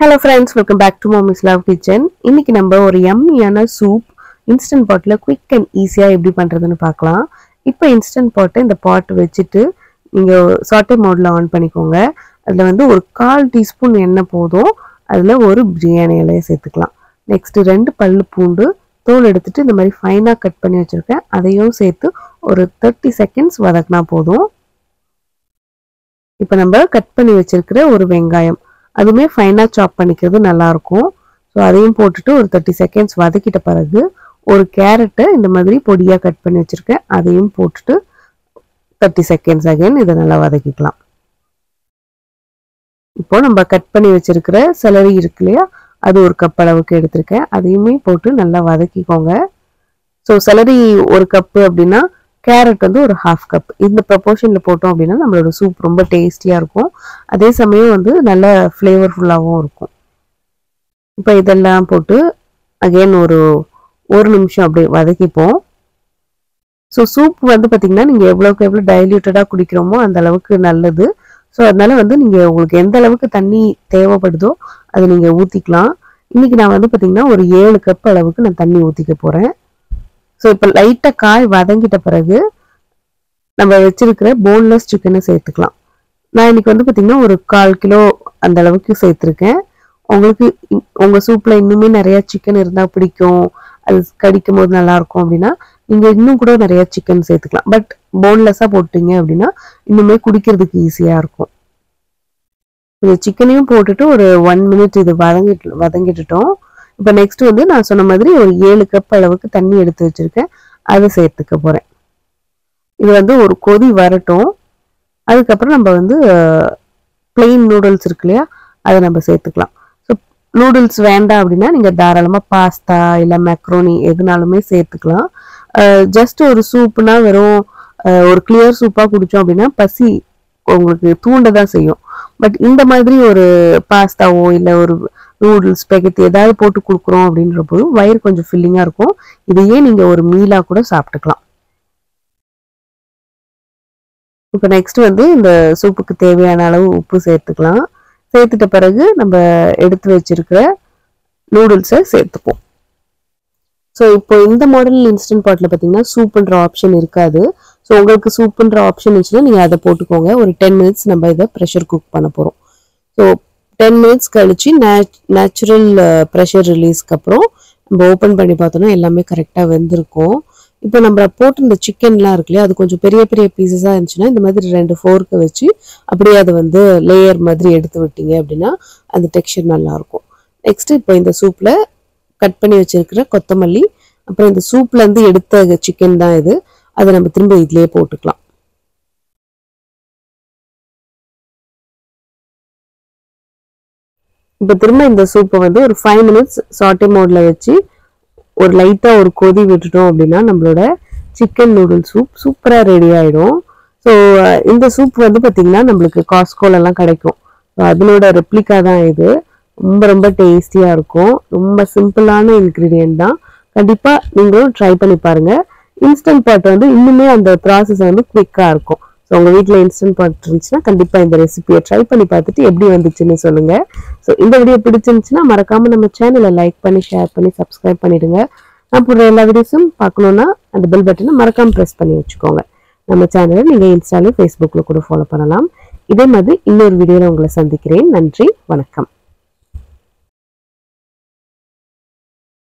Hello friends, welcome back to Mommy's Love Kitchen. இன்னைக்கு நம்ம ஒரு yummy-யான soup instant potல quick and easy-ஆ எப்படி பண்றதுன்னு பார்க்கலாம். இப்போ instant pot இந்த pot வச்சிட்டு நீங்க saute mode-ல ஆன் பண்ணிக்கோங்க. அதுல வந்து ஒரு 1/4 டீஸ்பூன் எண்ணெய் போதும். அதுல ஒரு பிரியாணி இலையை சேர்த்துக்கலாம். நெக்ஸ்ட் 2 பல்லு பூண்டு தோல் எடுத்துட்டு இந்த மாதிரி ஃபைனா கட் பண்ணி வச்சிருக்கேன். அதையும் சேர்த்து ஒரு 30 seconds வதக்கினா போதும். இப்போ நம்ம கட் பண்ணி வச்சிருக்கிற ஒரு வெங்காயம் அதுமே ஃபைனா சாப் பண்ணிக்கிறது நல்லா இருக்கும். ஸோ அதையும் போட்டுட்டு ஒரு 30 seconds வதக்கிட்ட பிறகு ஒரு கேரட்டை இந்த மாதிரி பொடியா கட் பண்ணி வச்சிருக்கேன். அதையும் போட்டுட்டு 30 seconds அகைன் இதை நல்லா வதக்கிக்கலாம். இப்போ நம்ம கட் பண்ணி வச்சிருக்கிற செலரி இருக்கு இல்லையா, அது ஒரு கப் அளவுக்கு எடுத்திருக்கேன். அதையுமே போட்டு நல்லா வதக்கிக்கோங்க. ஸோ செலரி ஒரு கப்பு அப்படின்னா கேரட் வந்து ஒரு 1/2 கப் இந்த ப்ரொபோர்ஷனில் போட்டோம் அப்படின்னா நம்மளோட சூப் ரொம்ப டேஸ்டியாக இருக்கும். அதே சமயம் வந்து நல்ல ஃப்ளேவர்ஃபுல்லாகவும் இருக்கும். இப்போ இதெல்லாம் போட்டு அகெயின் ஒரு நிமிஷம் அப்படியே வதக்கிப்போம். ஸோ சூப் வந்து பார்த்திங்கன்னா நீங்கள் எவ்வளோக்கு எவ்வளோ டைல்யூட்டடாக குடிக்கிறோமோ அந்த அளவுக்கு நல்லது. ஸோ அதனால வந்து நீங்கள் உங்களுக்கு எந்த அளவுக்கு தண்ணி தேவைப்படுதோ அதை நீங்கள் ஊற்றிக்கலாம். இன்றைக்கி நான் வந்து பார்த்திங்கன்னா ஒரு 7 கப் அளவுக்கு நான் தண்ணி ஊற்றிக்க போகிறேன். ஸோ இப்போ லைட்டாக காய் வதங்கிட்ட பிறகு நம்ம வச்சிருக்கிற போன்லெஸ் சிக்கனை சேர்த்துக்கலாம். நான் இன்னைக்கு வந்து பார்த்திங்கன்னா ஒரு 1/4 கிலோ அந்த அளவுக்கு சேர்த்துருக்கேன். உங்களுக்கு உங்கள் சூப்பில் இன்னுமே நிறையா சிக்கன் இருந்தால் பிடிக்கும், அது கடிக்கும் போது நல்லாயிருக்கும் அப்படின்னா நீங்கள் இன்னும் கூட நிறையா சிக்கன் சேர்த்துக்கலாம். பட் போன்லெஸ்ஸாக போட்டிங்க அப்படின்னா இன்னுமே குடிக்கிறதுக்கு ஈஸியாக இருக்கும். இந்த சிக்கனையும் போட்டுட்டு ஒரு 1 minute இது வதங்கிட்டுட்டோம். இப்போ நெக்ஸ்ட் வந்து நான் சொன்ன மாதிரி ஒரு 7 கப் அளவுக்கு தண்ணி எடுத்து வச்சிருக்கேன். அதை சேர்த்துக்க போகிறேன். இது வந்து ஒரு கொதி வரட்டும். அதுக்கப்புறம் நம்ம வந்து பிளெயின் நூடுல்ஸ் இருக்கு இல்லையா, அதை நம்ம சேர்த்துக்கலாம். ஸோ நூடுல்ஸ் வேண்டாம் அப்படின்னா நீங்கள் தாராளமாக பாஸ்தா இல்லை மேக்ரோனி எதுனாலுமே சேர்த்துக்கலாம். ஜஸ்ட் ஒரு சூப்புனா வெறும் ஒரு கிளியர் சூப்பாக குடித்தோம் அப்படின்னா பசி உங்களுக்கு தூண்ட தான் செய்யும். பட் இந்த மாதிரி ஒரு பாஸ்தாவோ இல்லை ஒரு நூடுல்ஸ் ஸ்பெகட்டி ஏதாவது போட்டு கொடுக்குறோம் அப்படின்ற போது வயிறு கொஞ்சம் ஃபில்லிங்காக இருக்கும். இதையே நீங்கள் ஒரு மீலாக கூட சாப்பிட்டுக்கலாம். இப்போ நெக்ஸ்ட் வந்து இந்த சூப்புக்கு தேவையான அளவு உப்பு சேர்த்துக்கலாம். சேர்த்துட்ட பிறகு நம்ம எடுத்து வச்சிருக்கிற நூடுல்ஸை சேர்த்துப்போம். ஸோ இப்போ இந்த மாடல் இன்ஸ்டன்ட் பாட்டில் பார்த்தீங்கன்னா சூப்புன்ற ஆப்ஷன் இருக்காது. ஸோ உங்களுக்கு சூப்புன்ற ஆப்ஷன் இருந்துச்சுன்னா நீங்கள் அதை போட்டுக்கோங்க. ஒரு 10 minutes நம்ம இதை ப்ரெஷர் குக் பண்ண போகிறோம். ஸோ 10 minutes கழிச்சு நேச்சுரல் ப்ரெஷர் ரிலீஸ்க்கு அப்புறம் நம்ம ஓப்பன் பண்ணி பார்த்தோம்னா எல்லாமே கரெக்டாக வெந்திருக்கும். இப்போ நம்ம போட்டு இந்த சிக்கன்லாம் இருக்கு இல்லையா, அது கொஞ்சம் பெரிய பெரிய பீசஸாக இருந்துச்சுன்னா இந்த மாதிரி 2 ஃபோர்க்கை வச்சு அப்படியே அதை வந்து லேயர் மாதிரி எடுத்து விட்டீங்க அப்படின்னா அந்த டெக்ஸ்சர் நல்லாயிருக்கும். நெக்ஸ்ட் இப்போ இந்த சூப்பில் கட் பண்ணி வச்சிருக்கிற கொத்தமல்லி, அப்புறம் இந்த சூப்லேருந்து எடுத்த சிக்கன் தான் இது, அதை நம்ம திரும்ப இதுலேயே போட்டுக்கலாம். இப்போ திரும்ப இந்த சூப்பை வந்து ஒரு 5 minutes சாட்டே மோடில் வச்சு ஒரு லைட்டாக ஒரு கொதி விட்டுட்டோம் அப்படின்னா நம்மளோட சிக்கன் நூடுல் சூப் சூப்பராக ரெடி ஆகிடும். ஸோ இந்த சூப் வந்து பார்த்திங்கன்னா நம்மளுக்கு காஸ்கோலெல்லாம் கிடைக்கும். ஸோ அதனோட ரெப்ளிகா தான் இது. ரொம்ப ரொம்ப டேஸ்டியாக இருக்கும். ரொம்ப சிம்பிளான இன்க்ரீடியன்ட் தான். கண்டிப்பாக நீங்களும் ட்ரை பண்ணி பாருங்கள். இன்ஸ்டன்ட் பாட் வந்து இன்னுமே அந்த ப்ராசஸ் வந்து குவிக்காக இருக்கும். ஸோ உங்கள் வீட்டில் இன்ஸ்டன்ட் பாட் இருந்துச்சுன்னா கண்டிப்பாக இந்த ரெசிபியை ட்ரை பண்ணி பார்த்துட்டு எப்படி வந்துச்சுன்னு சொல்லுங்கள். ஸோ இந்த வீடியோ பிடிச்சிருந்துச்சுன்னா மறக்காமல் நம்ம சேனலை லைக் பண்ணி ஷேர் பண்ணி சப்ஸ்கிரைப் பண்ணிடுங்க. நான் போடுற எல்லா வீடியோஸும் பார்க்கணுன்னா அந்த பெல் பட்டனை மறக்காமல் ப்ரெஸ் பண்ணி வச்சுக்கோங்க. நம்ம சேனலை நீங்கள் இன்ஸ்டாலையும் ஃபேஸ்புக்கில் கூட ஃபாலோ பண்ணலாம். இதே மாதிரி இன்னொரு வீடியோவில் உங்களை சந்திக்கிறேன். நன்றி, வணக்கம்.